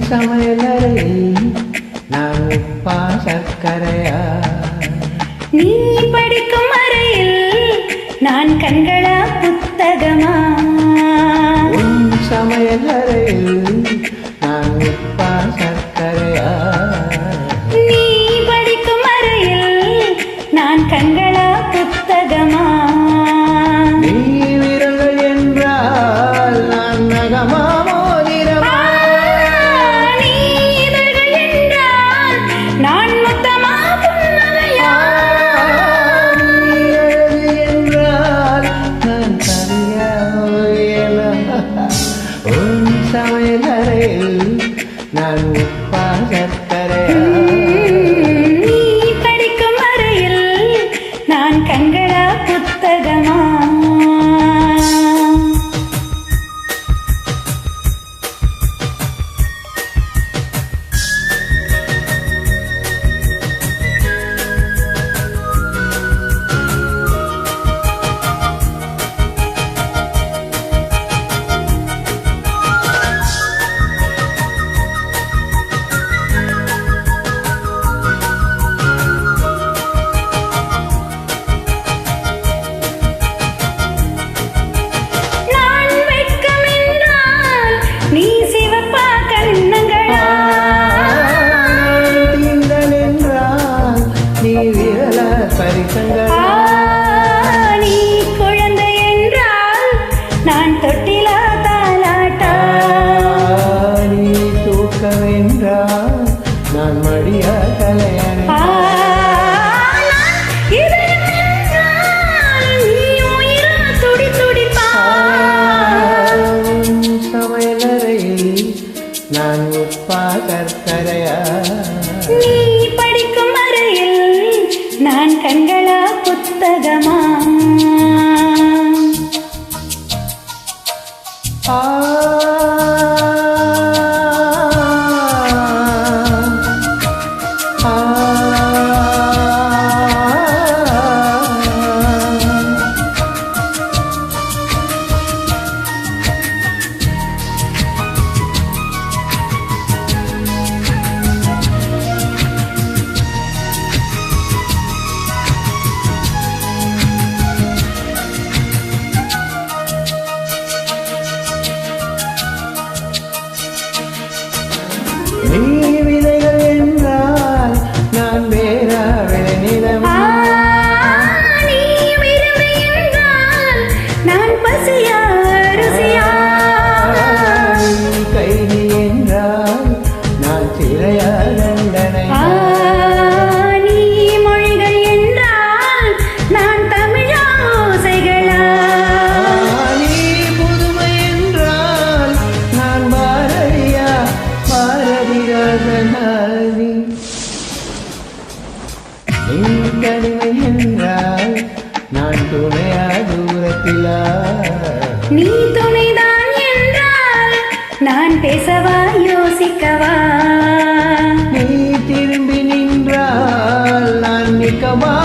சமையலறையில் நான் உப்பா சர்க்கரையா? நீ படிக்கும் அறையில் நான் கண்களா புத்தகமா? உன் சமையலறையில் நான் உப்பா சர்க்கரையா? நீ படிக்கும் அறையில் நான் கண்களா புத்தகமா? நீ விரல்கள் என்றால் நான் நகமா? சமையலறையில் நான் உப்பா சர்க்கரையா? நீ படிக்கும் அறையில் நான் கண்களா புத்தகமா? நீ குழந்தை என்றால் நான் தொட்டிலா தாலாட்டா? நீ தூக்கம் என்றால் நான் மடியா தலையணை? சமையலறையில் நான் உப்பா சர்க்கரையா? நீ படிக்கும் அறையில் நான் கண்களா புத்தகமா? நீ விதைகள் என்றால் நான் வேறா விளைநிலம்? நீ விரும்பி என்றால் நான் பசியா ருசியா? நீ கைதி என்றால் நான் சிறையா தண்டனை? நீ மொழிகள் என்றால் நான் தமிழா ஓசைகளா? நீ புதுமை என்றால் நான் பாரதியா பாரதிராஜனாதி? நீ தனிமை என்றால் நான் துணையா தூரத்திலா? நீ துணைதான் என்றால் நான் பேசவா யோசிக்கவா? நீ திரும்பி நின்றால் நான் நிற்கவா?